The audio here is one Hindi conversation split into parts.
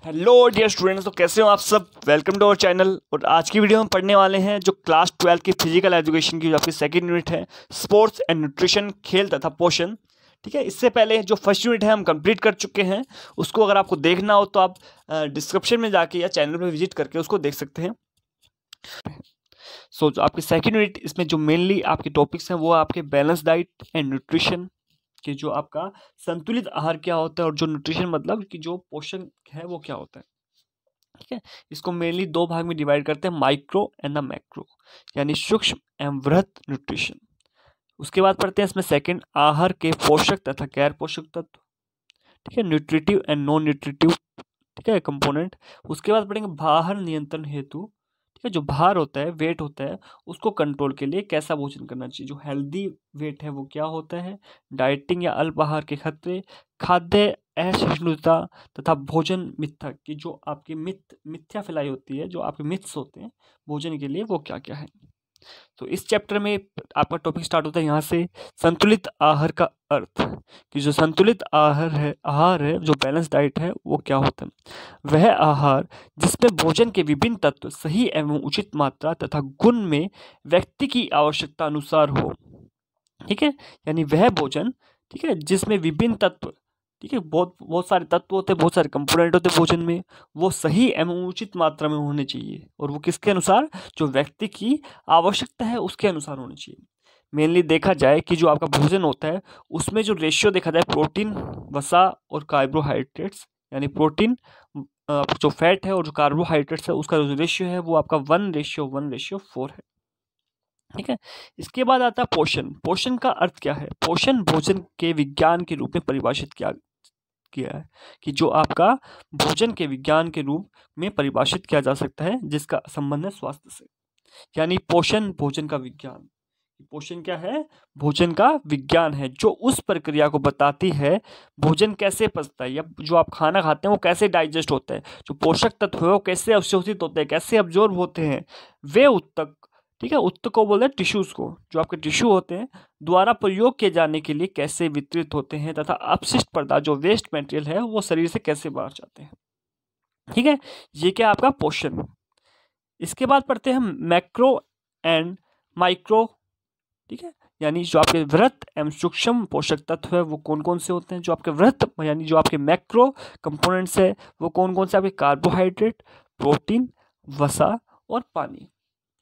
हेलो डियर स्टूडेंट्स, तो कैसे हो आप सब। Welcome to our channel. और आज की वीडियो हम पढ़ने वाले हैं जो क्लास 12 की फिजिकल एजुकेशन की जो आपकी सेकंड यूनिट है, स्पोर्ट्स एंड न्यूट्रिशन, खेल तथा पोषण। ठीक है, इससे पहले जो फर्स्ट यूनिट है हम कंप्लीट कर चुके हैं। उसको अगर आपको देखना हो तो आप डिस्क्रिप्शन में जाके या चैनल पर विजिट करके उसको देख सकते हैं। जो आपकी सेकंड यूनिट, इसमें जो मेनली आपके टॉपिक्स हैं वो आपके बैलेंस डाइट एंड न्यूट्रिशन कि जो आपका संतुलित आहार क्या होता है, और जो न्यूट्रिशन मतलब कि जो पोषण है वो क्या होता है। ठीक है, इसको मेनली दो भाग में डिवाइड करते हैं, माइक्रो एंड द मैक्रो, यानी सूक्ष्म एवं वृहत न्यूट्रिशन। उसके बाद पढ़ते हैं इसमें सेकंड, आहार के पोषक तथा गैर पोषक तत्व। ठीक है, न्यूट्रिटिव एंड नॉन न्यूट्रिटिव, ठीक है, कंपोनेंट। उसके बाद पढ़ेंगे भार नियंत्रण हेतु। ठीक है, जो भार होता है, वेट होता है, उसको कंट्रोल के लिए कैसा भोजन करना चाहिए, जो हेल्दी वेट है वो क्या होता है, डाइटिंग या अल्पाहार के खतरे, खाद्य असहिष्णुता तथा भोजन मिथ्या की जो आपकी मिथ्या फैलाई होती है, जो आपके मिथ्स होते हैं भोजन के लिए, वो क्या क्या है। तो इस चैप्टर में आपका टॉपिक स्टार्ट होता है यहाँ से, संतुलित आहार का अर्थ। कि जो संतुलित आहार है जो बैलेंस डाइट है वो क्या होता है। वह आहार जिसमें भोजन के विभिन्न तत्व सही एवं उचित मात्रा तथा गुण में व्यक्ति की आवश्यकता अनुसार हो। ठीक है, यानी वह भोजन, ठीक है, जिसमें विभिन्न तत्व, ठीक है, बहुत बहुत सारे तत्व होते हैं, बहुत सारे कंपोनेंट होते हैं भोजन में, वो सही एवं उचित मात्रा में होने चाहिए। और वो किसके अनुसार, जो व्यक्ति की आवश्यकता है उसके अनुसार होनी चाहिए। मेनली देखा जाए कि जो आपका भोजन होता है उसमें जो रेशियो देखा जाए, प्रोटीन, वसा और कार्बोहाइड्रेट्स, यानी प्रोटीन, जो फैट है और जो कार्बोहाइड्रेट्स है, उसका जो रेशियो है वो आपका 1:4 है। ठीक है, इसके बाद आता है पोषण। पोषण का अर्थ क्या है। पोषण भोजन के विज्ञान के रूप में परिभाषित किया है कि जो आपका भोजन के विज्ञान के रूप में परिभाषित किया जा सकता है जिसका संबंध है स्वास्थ्य से। यानी पोषण भोजन का विज्ञान। पोषण क्या है, भोजन का विज्ञान है जो उस प्रक्रिया को बताती है भोजन कैसे पचता है, या जो आप खाना खाते हैं वो कैसे डाइजेस्ट होता है, जो पोषक तत्व है वो कैसे अवशोषित होते हैं, कैसे अब्जॉर्ब होते हैं, वे उत्तक। ठीक है, उत्तक को बोलते हैं टिश्यूज को, जो आपके टिश्यू होते हैं द्वारा प्रयोग किए जाने के लिए कैसे वितरित होते हैं, तथा अपशिष्ट पदार्थ जो वेस्ट मटेरियल है वो शरीर से कैसे बाहर जाते हैं। ठीक है, ये क्या आपका पोषण। इसके बाद पढ़ते हैं हम मैक्रो एंड माइक्रो। ठीक है, यानी जो आपके वृहत एवं सूक्ष्म पोषक तत्व है वो कौन कौन से होते हैं। जो आपके वृहत यानी जो आपके मैक्रो कंपोनेंट्स है वो कौन कौन से, आपके कार्बोहाइड्रेट, प्रोटीन, वसा और पानी।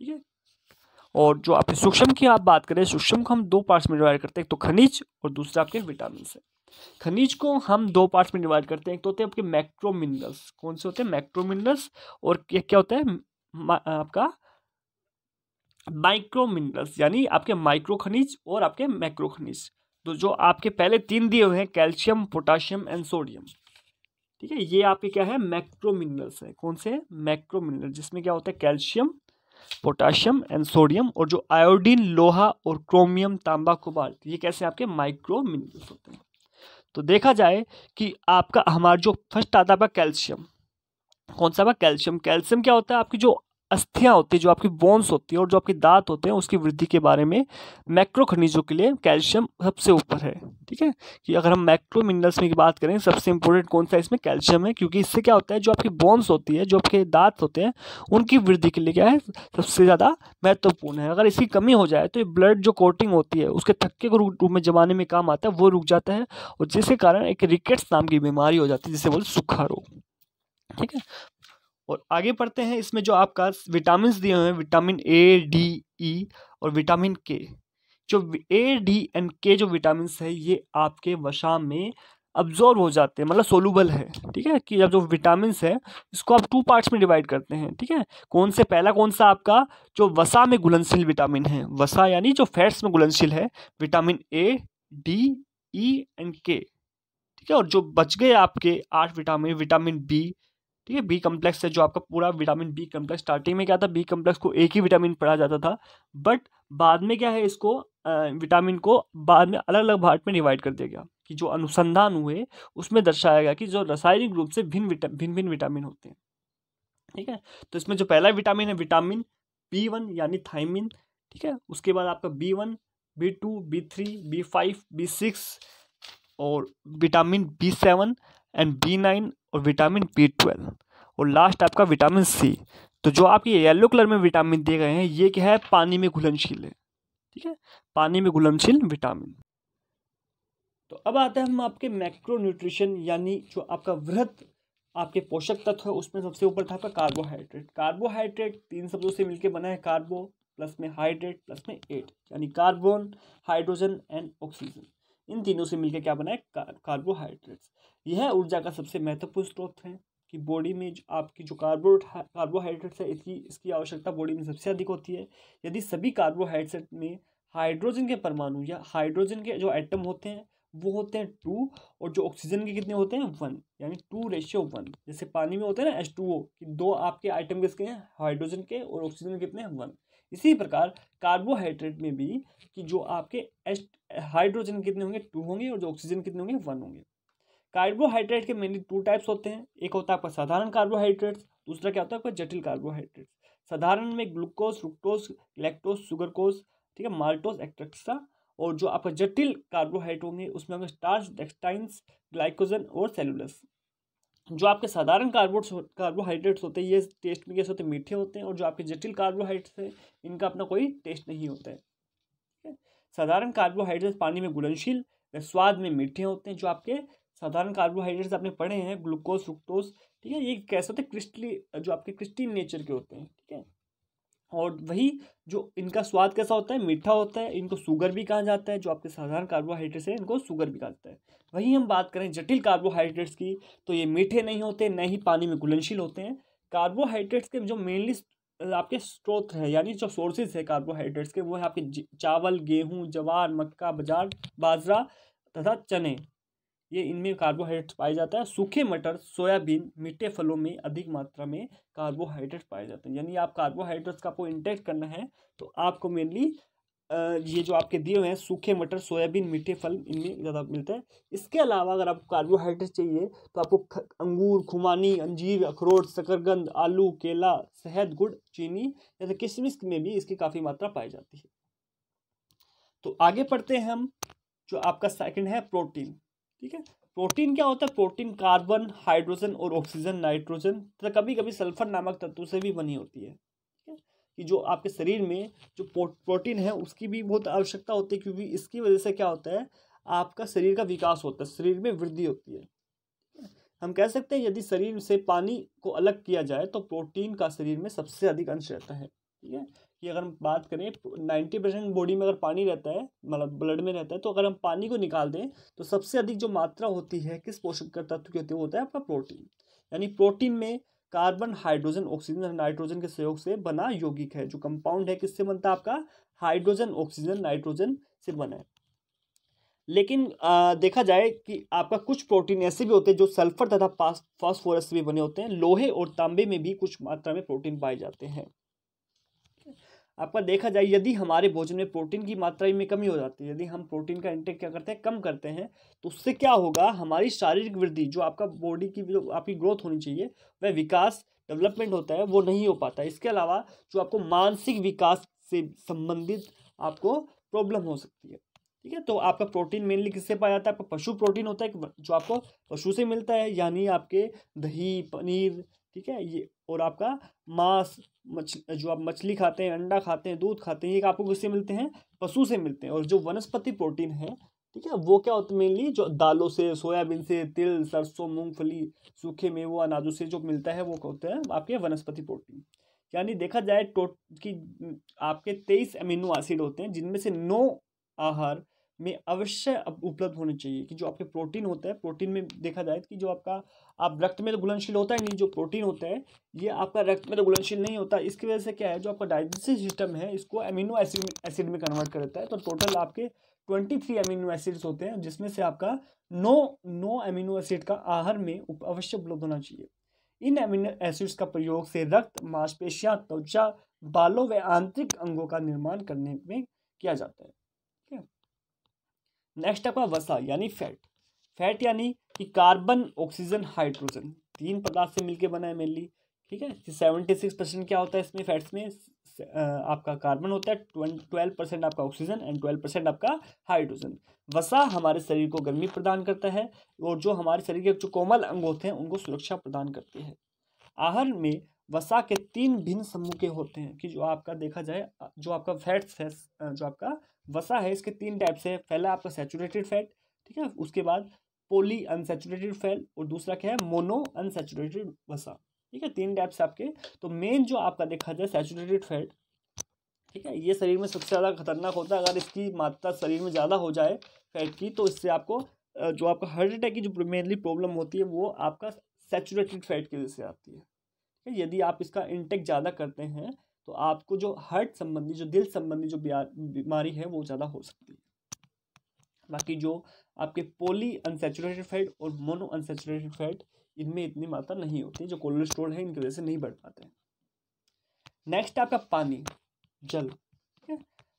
ठीक है, और जो आपके सूक्ष्म की आप बात करें, सूक्ष्म को हम दो पार्ट्स में डिवाइड करते हैं, एक तो खनिज और दूसरा आपके विटामिन है। खनिज को हम दो पार्ट्स में डिवाइड करते हैं, एक तो होते हैं आपके मैक्रो मिनरल्स। कौन से होते हैं, मैक्रो मिनरल्स। और क्या होता है आपका माइक्रो मिनरल्स, यानी आपके माइक्रो खनिज और आपके मैक्रो खनिज। तो जो आपके पहले तीन दिए हुए हैं, कैल्शियम, पोटाशियम एंड सोडियम। ठीक है, ये आपके क्या है, मैक्रो मिनरल्स है। कौन से, मैक्रो मिनरल, जिसमें क्या होता है कैल्शियम, पोटाशियम एंड सोडियम। और जो आयोडीन, लोहा और क्रोमियम, तांबा, कोबाल्ट, ये कैसे आपके माइक्रो मिनरल्स होते हैं। तो देखा जाए कि आपका हमारा जो फर्स्ट आता है आपका कैल्शियम। कौन सा, कैल्शियम। कैल्शियम क्या होता है, आपकी जो अस्थियां होती है, जो आपकी बोन्स होती है और जो आपके दांत होते हैं उसकी वृद्धि के बारे में मैक्रो खनिजों के लिए कैल्शियम सबसे ऊपर है। ठीक है, कि अगर हम मैक्रो मिनरल्स में की बात करें, सबसे इंपॉर्टेंट कौन सा इसमें कैल्शियम है, क्योंकि इससे क्या होता है, जो आपकी बोन्स होती है, जो आपके दांत होते हैं, उनकी वृद्धि के लिए क्या है, सबसे ज़्यादा महत्वपूर्ण है। अगर इसकी कमी हो जाए तो ये ब्लड जो कोटिंग होती है उसके थक्के को रूप में जमाने में काम आता है, वो रुक जाता है, और जिसके कारण एक रिकेट्स नाम की बीमारी हो जाती है, जिसे बोलते सूखा रोग। ठीक है, और आगे पढ़ते हैं, इसमें जो आपका विटामिन दिए हुए हैं, विटामिन ए, डी, ई और विटामिन के। जो ए, डी एंड के जो विटामिन है ये आपके वसा में अब्जॉर्ब हो जाते हैं, मतलब सोलूबल है। ठीक है, कि जब जो विटामिन है इसको आप टू पार्ट्स में डिवाइड करते हैं। ठीक है, कौन से, पहला कौन सा आपका जो वसा में घुलनशील विटामिन है, वसा यानी जो फैट्स में घुलनशील है, vitamin A, D, E and के। ठीक है, और जो बच गए आपके 8 विटामिन, विटामिन बी। ठीक है, बी कम्प्लेक्स है, जो आपका पूरा विटामिन बी कम्प्लेक्स। स्टार्टिंग में क्या था, बी कम्प्लेक्स को एक ही विटामिन पढ़ा जाता था, बट बाद में क्या है, इसको विटामिन को बाद में अलग अलग पार्ट में डिवाइड कर दिया गया। कि जो अनुसंधान हुए उसमें दर्शाया गया कि जो रासायनिक रूप से भिन्न भिन्न विटामिन होते हैं। ठीक है, तो इसमें जो पहला विटामिन है विटामिन B1 यानी थायमिन। ठीक है, उसके बाद आपका B1, B2, B3, B5, B6 और विटामिन B7 एंड B9 और विटामिन B12 और लास्ट आपका विटामिन C। तो जो आपके येलो कलर में विटामिन दिए गए हैं ये क्या है, पानी में घुलनशील है, ठीक है, पानी में घुलनशील विटामिन। तो अब आता है हम आपके मैक्रो न्यूट्रिशन, यानी जो आपका वृहत आपके पोषक तत्व है उसमें सबसे ऊपर था आपका कार्बोहाइड्रेट। कार्बोहाइड्रेट 3 शब्दों से मिलकर बना है, कार्बो प्लस में हाइड्रेट प्लस में एट, यानी कार्बन, हाइड्रोजन एंड ऑक्सीजन। इन तीनों से मिलकर क्या बना है, कार्बोहाइड्रेट्स। यह ऊर्जा का सबसे महत्वपूर्ण स्रोत है कि बॉडी में आपकी जो कार्बोहाइड्रेट्स है इसकी आवश्यकता बॉडी में सबसे अधिक होती है। यदि सभी कार्बोहाइड्रेट में हाइड्रोजन के परमाणु या हाइड्रोजन के जो एटम होते हैं वो होते हैं 2, और जो ऑक्सीजन के कितने होते हैं 1, यानी 2:1। जैसे पानी में होते हैं ना H2O कि 2 आपके आइटम किसके हैं, हाइड्रोजन के, और ऑक्सीजन के कितने हैं 1। इसी प्रकार कार्बोहाइड्रेट में भी कि जो आपके हाइड्रोजन कितने होंगे 2 होंगे, और जो ऑक्सीजन कितने होंगे 1 होंगे। कार्बोहाइड्रेट के मेनली 2 टाइप्स होते हैं, एक होता है आपका साधारण कार्बोहाइड्रेट्स, दूसरा क्या होता है आपका जटिल कार्बोहाइड्रेट्स। साधारण में ग्लूकोज, फ्रुक्टोज, लैक्टोज, सुगरकोज, ठीक है, माल्टोज एक्सेट्रा। और जो आपका जटिल कार्बोहाइड्रेट होंगे उसमें होंगे स्टार्च, डेक्सटाइन्स, ग्लाइकोजन और सेलुलस। जो आपके साधारण कार्बोहाइड्रेट्स होते हैं ये टेस्ट में कैसे होते हैं, मीठे होते हैं, और जो आपके जटिल कार्बोहाइड्रेट्स हैं इनका अपना कोई टेस्ट नहीं होता है, ठीक है। साधारण कार्बोहाइड्रेट्स पानी में घुलनशील व स्वाद में मीठे होते हैं। जो आपके साधारण कार्बोहाइड्रेट्स आपने पढ़े हैं, ग्लूकोज, फ्रुक्टोज, ठीक है, ये कैसे होते हैं, क्रिस्टली, जो आपके क्रिस्टलीन नेचर के होते हैं, ठीक है। और वही जो इनका स्वाद कैसा होता है, मीठा होता है। इनको शुगर भी कहा जाता है, जो आपके साधारण कार्बोहाइड्रेट्स है इनको शुगर भी कहा जाता है। वहीं हम बात करें जटिल कार्बोहाइड्रेट्स की तो ये मीठे नहीं होते, न ही पानी में घुलनशील होते हैं। कार्बोहाइड्रेट्स के जो मेनली आपके स्रोत है, यानी जो सोर्सेज है कार्बोहाइड्रेट्स के, वो है आपके चावल, गेहूँ, ज्वार, मक्का, बाजरा तथा चने, ये इनमें कार्बोहाइड्रेट्स पाया जाता है। सूखे मटर, सोयाबीन, मीठे फलों में अधिक मात्रा में कार्बोहाइड्रेट्स पाए जाते हैं। यानी आप कार्बोहाइड्रेट्स का आपको इंटेक करना है तो आपको मेनली ये जो आपके दिए हुए हैं सूखे मटर, सोयाबीन, मीठे फल, इनमें ज़्यादा मिलता है। इसके अलावा अगर आपको कार्बोहाइड्रेट्स चाहिए तो आपको अंगूर, खुमानी, अंजीर, अखरोट, शकरकंद, आलू, केला, शहद, गुड़, चीनी जैसे किशमिश में भी इसकी काफ़ी मात्रा पाई जाती है। तो आगे पढ़ते हैं हम, जो आपका सेकंड है प्रोटीन, ठीक है। प्रोटीन क्या होता है, प्रोटीन कार्बन, हाइड्रोजन और ऑक्सीजन, नाइट्रोजन तथा कभी कभी सल्फर नामक तत्वों से भी बनी होती है, ठीक है। कि जो आपके शरीर में जो प्रोटीन है उसकी भी बहुत आवश्यकता होती है, क्योंकि इसकी वजह से क्या होता है, आपका शरीर का विकास होता है, शरीर में वृद्धि होती है। हम कह सकते हैं यदि शरीर से पानी को अलग किया जाए तो प्रोटीन का शरीर में सबसे अधिक अंश रहता है, ठीक है। कि अगर हम बात करें 90% बॉडी में अगर पानी रहता है, मतलब ब्लड में रहता है, तो अगर हम पानी को निकाल दें तो सबसे अधिक जो मात्रा होती है किस पोषक तत्व की होती है, वो होता है आपका प्रोटीन। यानी प्रोटीन में कार्बन, हाइड्रोजन, ऑक्सीजन और नाइट्रोजन के सहयोग से बना यौगिक है। जो कंपाउंड है किससे बनता है, आपका हाइड्रोजन, ऑक्सीजन, नाइट्रोजन से बना है। लेकिन देखा जाए कि आपका कुछ प्रोटीन ऐसे भी होते हैं जो सल्फर तथा फास्फोरस से भी बने होते हैं। लोहे और तांबे में भी कुछ मात्रा में प्रोटीन पाए जाते हैं। आपका देखा जाए यदि हमारे भोजन में प्रोटीन की मात्रा में कमी हो जाती है, यदि हम प्रोटीन का इंटेक क्या करते हैं, कम करते हैं, तो उससे क्या होगा, हमारी शारीरिक वृद्धि, जो आपका बॉडी की जो आपकी ग्रोथ होनी चाहिए, वह विकास, डेवलपमेंट होता है, वो नहीं हो पाता। इसके अलावा जो आपको मानसिक विकास से संबंधित आपको प्रॉब्लम हो सकती है, ठीक है। तो आपका प्रोटीन मेनली किससे पाया जाता है, आपका पशु प्रोटीन होता है जो आपको पशु से मिलता है, यानी आपके दही, पनीर, ठीक है, ये, और आपका मांस, जो आप मछली खाते हैं, अंडा खाते हैं, दूध खाते हैं, ये आपको किससे मिलते हैं, पशु से मिलते हैं। और जो वनस्पति प्रोटीन है, ठीक है, वो क्या होता है, मेनली जो दालों से, सोयाबीन से, तिल, सरसों, मूंगफली, सूखे मेवों, अनाजों से जो मिलता है वो होते हैं आपके वनस्पति प्रोटीन। यानी देखा जाए कि आपके 23 अमीनो एसिड होते हैं, जिनमें से 9 आहार में अवश्य उपलब्ध होने चाहिए। कि जो आपके प्रोटीन होता है, प्रोटीन में देखा जाए कि जो आपका आप रक्त में तो घुलनशील होता है नहीं, जो प्रोटीन होता है ये आपका रक्त में तो घुलनशील नहीं होता। इसकी वजह से क्या है, जो आपका डाइजेस्टिव सिस्टम है इसको अमीनो एसिड में कन्वर्ट कर देता है। तो टोटल आपके 23 अमीनो एसिड्स होते हैं, जिसमें से आपका 9 अमीनो एसिड का आहार में अवश्य उपलब्ध होना चाहिए। इन अमीनो एसिड्स का प्रयोग से रक्त, मांसपेशियां, त्वचा, बालों व आंतरिक अंगों का निर्माण करने में किया जाता है, ठीक है। नेक्स्ट आपका वसा यानी फैट। फैट यानी कि कार्बन, ऑक्सीजन, हाइड्रोजन 3 पदार्थ से मिलकर बना है मेनली। ठीक है। 76% क्या होता है इसमें फैट्स में, आपका कार्बन होता है, 12% आपका ऑक्सीजन एंड 12% आपका हाइड्रोजन। वसा हमारे शरीर को गर्मी प्रदान करता है और जो हमारे शरीर के जो कोमल अंग होते हैं उनको सुरक्षा प्रदान करती है। आहार में वसा के 3 भिन्न समूह के होते हैं कि जो आपका देखा जाए, जो आपका फैट्स है, जो आपका वसा है इसके 3 टाइप से है। पहला आपका सैचुरेटेड फैट, ठीक है, उसके बाद पॉली अनसैचुरेटेड फैट और दूसरा क्या है, मोनो अनसैचुरेटेड वसा। ठीक है, 3 टाइप से आपके। तो मेन जो आपका देखा जाए सैचुरेटेड फैट, ठीक है, ये शरीर में सबसे ज़्यादा खतरनाक होता है। अगर इसकी मात्रा शरीर में ज़्यादा हो जाए फैट की, तो इससे आपको जो आपका हार्ट अटैक की जो मेनली प्रॉब्लम होती है वो आपका सैचुरेटेड फैट की वजह से आती है। ठीक है, यदि आप इसका इंटेक ज़्यादा करते हैं तो आपको जो हार्ट संबंधी, जो दिल संबंधी जो बीमारी है वो ज़्यादा हो सकती है। बाकी जो आपके पॉली अनसैचुरेटेड फैट और मोनो अनसैचुरेटेड फैट, इनमें इतनी मात्रा नहीं होती, जो कोलेस्ट्रॉल है इनकी वजह से नहीं बढ़ पाते हैं। नेक्स्ट आपका पानी, जल। ठीक है,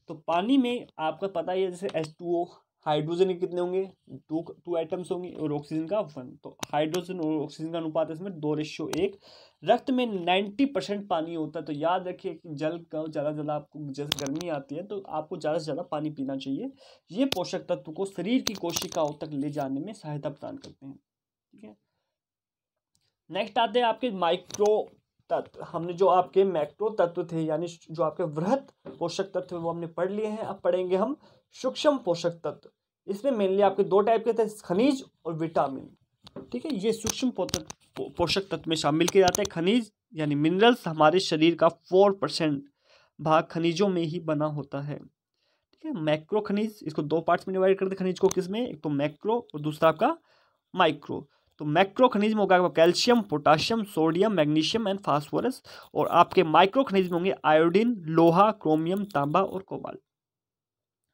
तो पानी में आपका पता ही है जैसे H2O, हाइड्रोजन के कितने होंगे, टू एटम्स होंगे और ऑक्सीजन का 1। तो हाइड्रोजन और ऑक्सीजन का अनुपात है इसमें 2:1। रक्त में 90% पानी होता है। तो याद रखिए कि जल का ज़्यादा से ज़्यादा, आपको जैसे गर्मी आती है तो आपको ज़्यादा से ज़्यादा पानी पीना चाहिए। ये पोषक तत्व को शरीर की कोशिकाओं तक ले जाने में सहायता प्रदान करते हैं। ठीक है, नेक्स्ट आते हैं आपके माइक्रो तत्व। हमने जो आपके मैक्रो तत्व थे यानी जो आपके वृहत पोषक तत्व वो हमने पढ़ लिए हैं। अब पढ़ेंगे हम सूक्ष्म पोषक तत्व। इसमें मेनली आपके 2 टाइप के थे, खनिज और विटामिन। ठीक है, ये सूक्ष्म पोषक तत्व में शामिल किए जाते हैं। खनिज यानी मिनरल्स, हमारे शरीर का 4% भाग खनिजों में ही बना होता है। ठीक है, मैक्रो खनिज, इसको 2 पार्ट्स में डिवाइड करते हैं खनिज को, किसमें, एक तो मैक्रो और दूसरा आपका माइक्रो। तो मैक्रो खनिज में होगा calcium, potassium, sodium, magnesium and phosphorus. और आपके माइक्रो खनिज में होंगे आयोडीन, लोहा, क्रोमियम, तांबा और कोबाल्ट।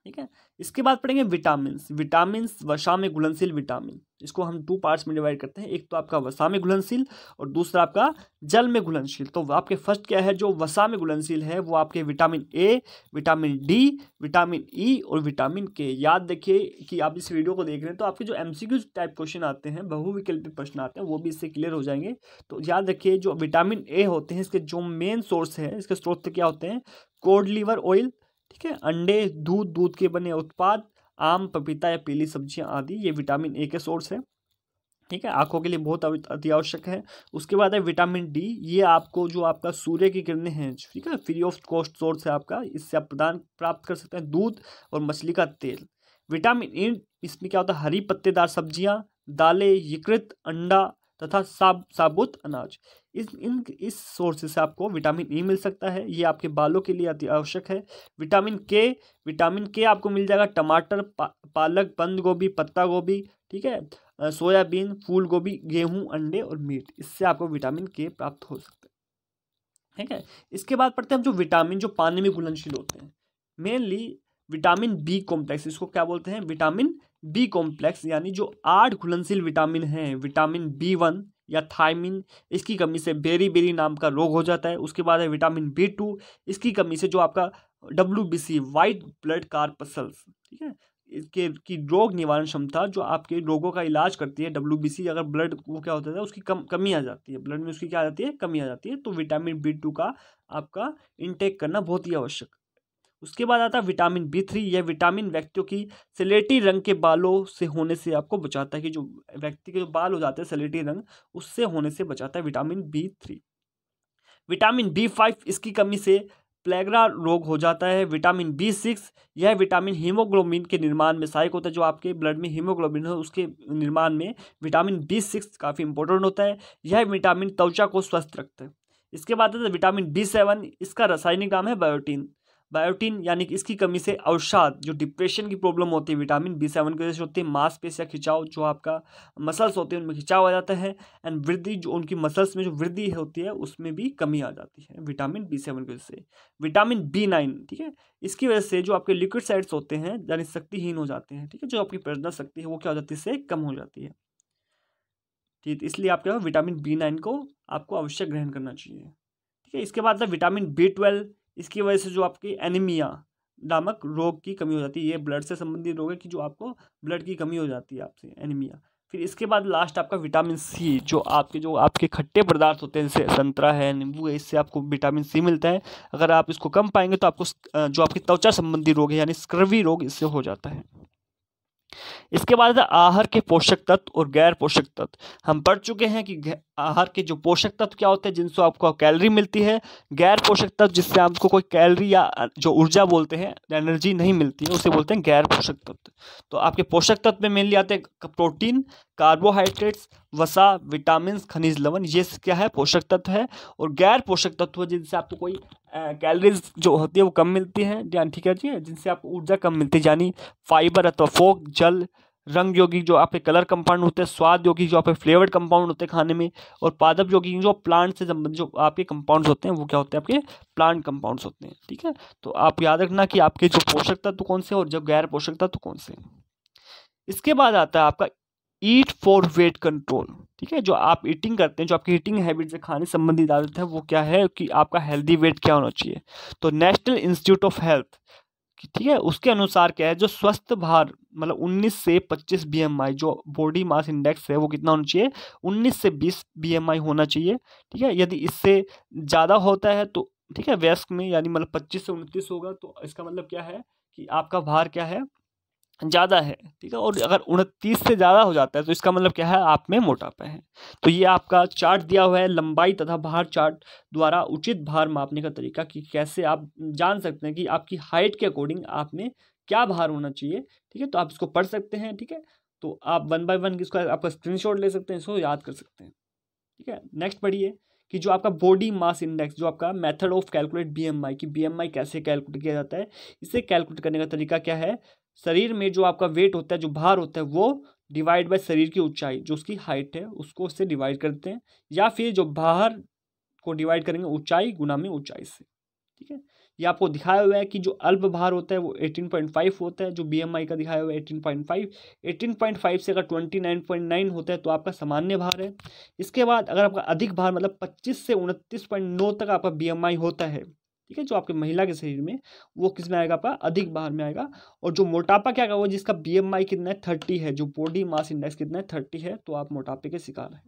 ठीक है, इसके बाद पढ़ेंगे विटामिन्स। विटामिन्स वसा में घुलनशील विटामिन, इसको हम 2 पार्ट्स में डिवाइड करते हैं। एक तो आपका वसा में घुलनशील और दूसरा आपका जल में घुलनशील। तो आपके फर्स्ट क्या है, जो वसा में घुलनशील है वो आपके vitamin A, vitamin D, vitamin E और विटामिन के। याद रखिए कि आप इस वीडियो को देख रहे हैं तो आपके जो MCQ टाइप क्वेश्चन आते हैं, बहुविकल्पी प्रश्न आते हैं, वो भी इससे क्लियर हो जाएंगे। तो याद रखिए जो विटामिन ए होते हैं इसके जो मेन सोर्स है, इसके स्रोत क्या होते हैं, कोड लिवर ऑयल, ठीक है, अंडे, दूध, दूध के बने उत्पाद, आम, पपीता या पीली सब्जियां आदि, ये विटामिन ए के सोर्स है। ठीक है, आंखों के लिए बहुत अति आवश्यक है। उसके बाद है विटामिन डी, ये आपको जो आपका सूर्य की किरणें हैं, ठीक है, फ्री ऑफ कॉस्ट सोर्स है आपका, इससे आप प्राप्त कर सकते हैं। दूध और मछली का तेल। विटामिन ई, इसमें क्या होता है, हरी पत्तेदार सब्जियां, दालें, यकृत, अंडा तथा साबुत अनाज। इस सोर्स से आपको विटामिन ई मिल सकता है। ये आपके बालों के लिए अति आवश्यक है। विटामिन के आपको मिल जाएगा टमाटर, पालक, बंद गोभी, पत्ता गोभी, ठीक है, सोयाबीन, फूल गोभी, गेहूं, अंडे और मीट, इससे आपको विटामिन के प्राप्त हो सकता है। ठीक है, इसके बाद पढ़ते हैं हम जो विटामिन जो पानी में घुलनशील होते हैं। मेनली विटामिन बी कॉम्प्लेक्स, इसको क्या बोलते हैं, विटामिन बी कॉम्प्लेक्स, यानी जो 8 घुलनशील विटामिन हैं, विटामिन B1 या थायमिन, इसकी कमी से बेरी नाम का रोग हो जाता है। उसके बाद है विटामिन B2, इसकी कमी से जो आपका WBC, वाइट ब्लड कार्पसल्स, ठीक है, इसके की रोग निवारण क्षमता, जो आपके रोगों का इलाज करती है, WBC, अगर ब्लड वो क्या होता है उसकी कमी आ जाती है, ब्लड में उसकी क्या आ जाती है, कमी आ जाती है। तो विटामिन B2 का आपका इंटेक करना बहुत ही आवश्यक। उसके बाद आता है विटामिन B3। यह विटामिन व्यक्तियों की स्लेटी रंग के बालों से होने से आपको बचाता है, कि जो व्यक्ति के जो बाल हो जाते हैं स्लेटी रंग, उससे होने से बचाता है विटामिन B3। विटामिन B5, इसकी कमी से प्लेगरा रोग हो जाता है। विटामिन B6, यह विटामिन हीमोग्लोबिन के निर्माण में सहायक होता है। जो आपके ब्लड में हीमोग्लोबिन है उसके निर्माण में विटामिन B6 काफ़ी इंपॉर्टेंट होता है। यह विटामिन त्वचा को स्वस्थ रखता है। इसके बाद आता है विटामिन B7, इसका रासायनिक नाम है बायोटीन, यानी कि इसकी कमी से अवसाद, जो डिप्रेशन की प्रॉब्लम होती है, विटामिन B7 की वजह से होती है। मांसपेशियां खिंचाव, जो आपका मसल्स होते हैं उनमें खिंचाव आ जाता है। एंड वृद्धि, जो उनकी मसल्स में जो वृद्धि होती है उसमें भी कमी आ जाती है विटामिन B7 की वजह से। विटामिन B9, ठीक है, इसकी वजह से जो आपके लिक्विड साइड्स होते हैं यानी शक्तिहीन हो जाते हैं। ठीक है, जो आपकी प्रजनन शक्ति है वो क्या हो जाती है, इससे कम हो जाती है। ठीक, इसलिए आपके विटामिन B9 को आपको अवश्य ग्रहण करना चाहिए। ठीक है, इसके बाद विटामिन B12, इसकी वजह से जो आपकी एनीमिया नामक रोग की कमी हो जाती है। ये ब्लड से संबंधित रोग है कि जो आपको ब्लड की कमी हो जाती है आपसे, एनीमिया। फिर इसके बाद लास्ट आपका विटामिन सी, जो आपके खट्टे पदार्थ होते हैं जैसे संतरा है, नींबू है, इससे आपको विटामिन सी मिलता है। अगर आप इसको कम पाएंगे तो आपको जो आपकी त्वचा संबंधी रोग है यानी स्क्रवी रोग इससे हो जाता है। इसके बाद आहार के पोषक तत्व और गैर पोषक तत्व। हम पढ़ चुके हैं कि आहार के जो पोषक तत्व क्या होते हैं जिनसे आपको कैलोरी मिलती है, गैर पोषक तत्व जिससे आपको कोई कैलोरी या जो ऊर्जा बोलते हैं एनर्जी नहीं मिलती है उसे बोलते हैं गैर पोषक तत्व। तो आपके पोषक तत्व में मेनली आते हैं प्रोटीन, कार्बोहाइड्रेट्स, वसा, विटामिन, खनिज लवण, ये क्या है पोषक तत्व है। और गैर पोषक तत्व जिनसे आपको कोई कैलोरीज जो होती है वो कम मिलती है, ध्यान ठीक है जी, जिनसे आपको ऊर्जा कम मिलती है, यानी फाइबर अथवा फोक, जल, रंग योगी जो आपके कलर कंपाउंड होते हैं, स्वाद योगी जो आपके फ्लेवर्ड कंपाउंड होते हैं खाने में, और पादप योगी जो प्लांट से संबंधित जो आपके कंपाउंड्स होते हैं वो क्या होते हैं आपके प्लांट कंपाउंड्स होते हैं। ठीक है, तो आप याद रखना कि आपके जो पोषक तत्व कौन से और जो गैर पोषक तत्व कौन से। इसके बाद आता है आपका ईट फॉर वेट कंट्रोल। ठीक है, जो आप ईटिंग करते हैं, जो आपकी ईटिंग हैबिट से खाने संबंधित आदत है वो क्या है कि आपका हेल्दी वेट क्या होना चाहिए। तो नेशनल इंस्टीट्यूट ऑफ हेल्थ, ठीक है, उसके अनुसार क्या है जो स्वस्थ भार मतलब 19 से 25 बीएमआई जो बॉडी मास इंडेक्स है वो कितना होना चाहिए, 19 से 20 बीएमआई होना चाहिए। ठीक है, यदि इससे ज़्यादा होता है तो ठीक है वयस्क में यानी मतलब 25 से 29 होगा तो इसका मतलब क्या है कि आपका भार क्या है ज़्यादा है। ठीक है, और अगर 29 से ज़्यादा हो जाता है तो इसका मतलब क्या है आप में मोटापा है। तो ये आपका चार्ट दिया हुआ है लंबाई तथा भार चार्ट द्वारा उचित भार मापने का तरीका कि कैसे आप जान सकते हैं कि आपकी हाइट के अकॉर्डिंग आप में क्या भार होना चाहिए। ठीक है, तो आप इसको पढ़ सकते हैं। ठीक है, तो आप 1 बाय 1 इसको आपका स्क्रीनशॉट ले सकते हैं, इसको याद कर सकते हैं। ठीक है, नेक्स्ट पढ़िए कि जो आपका बॉडी मास इंडेक्स जो आपका मेथड ऑफ कैलकुलेट बीएमआई कि बीएमआई कैसे कैलकुलेट किया जाता है, इसे कैलकुलेट करने का तरीका क्या है, शरीर में जो आपका वेट होता है जो भार होता है वो डिवाइड बाय शरीर की ऊंचाई जो उसकी हाइट है उसको उससे डिवाइड करते हैं, या फिर जो भार को डिवाइड करेंगे ऊंचाई गुना में ऊंचाई से। ठीक है, ये आपको दिखाया हुआ है कि जो अल्प भार होता है वो 18.5 होता है, जो बीएमआई का दिखाया हुआ है 18.5, 18.5 से अगर 29.9 होता है तो आपका सामान्य भार है। इसके बाद अगर आपका अधिक भार मतलब 25 से 29.9 तक आपका बीएमआई होता है, ठीक है, जो आपके महिला के शरीर में वो किस में आएगा आपका अधिक भार में आएगा। और जो मोटापा क्या होगा जिसका बीएमआई कितना है 30 है, जो बॉडी मास इंडेक्स कितना है 30 है, तो आप मोटापे के शिकार हैं।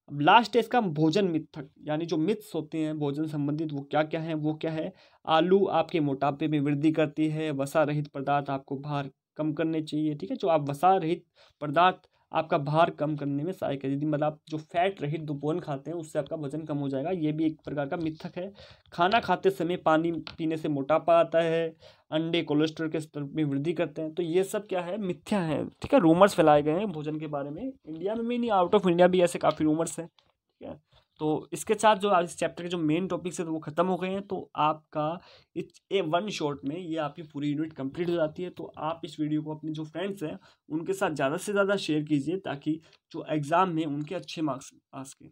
अब लास्ट है इसका भोजन मिथक, यानी जो मिथ्स होते हैं भोजन संबंधित वो क्या क्या है, वो क्या है, आलू आपके मोटापे में वृद्धि करती है, वसा रहित पदार्थ आपको भार कम करने चाहिए। ठीक है, जो आप वसा रहित पदार्थ आपका भार कम करने में सहायक है, यदि मतलब आप जो फैट रहित भोजन खाते हैं उससे आपका वजन कम हो जाएगा, ये भी एक प्रकार का मिथक है। खाना खाते समय पानी पीने से मोटापा आता है, अंडे कोलेस्ट्रॉल के स्तर में वृद्धि करते हैं, तो ये सब क्या है मिथ्या है। ठीक है, रूमर्स फैलाए गए हैं भोजन के बारे में, इंडिया में भी नहीं आउट ऑफ इंडिया भी ऐसे काफ़ी रूमर्स हैं। ठीक है, तो इसके साथ जो आज इस चैप्टर के जो मेन टॉपिक्स है तो वो खत्म हो गए हैं, तो आपका ए वन शॉट में ये आपकी पूरी यूनिट कंप्लीट हो जाती है। तो आप इस वीडियो को अपने जो फ्रेंड्स हैं उनके साथ ज़्यादा से ज़्यादा शेयर कीजिए ताकि जो एग्ज़ाम में उनके अच्छे मार्क्स आ सकें,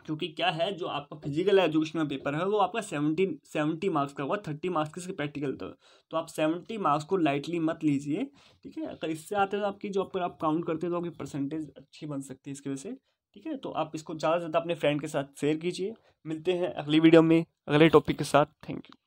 क्योंकि क्या है जो आपका फिजिकल एजुकेशन पेपर है वो आपका 70 मार्क्स का होगा, 30 मार्क्स के प्रैक्टिकल तो आप 70 मार्क्स को लाइटली मत लीजिए। ठीक है, अगर इससे आते हैं तो आपकी जो अगर आप काउंट करते हैं तो आपकी परसेंटेज अच्छी बन सकती है इसकी वजह से। ठीक है, तो आप इसको ज़्यादा से ज़्यादा अपने फ्रेंड के साथ शेयर कीजिए। मिलते हैं अगली वीडियो में अगले टॉपिक के साथ। Thank you.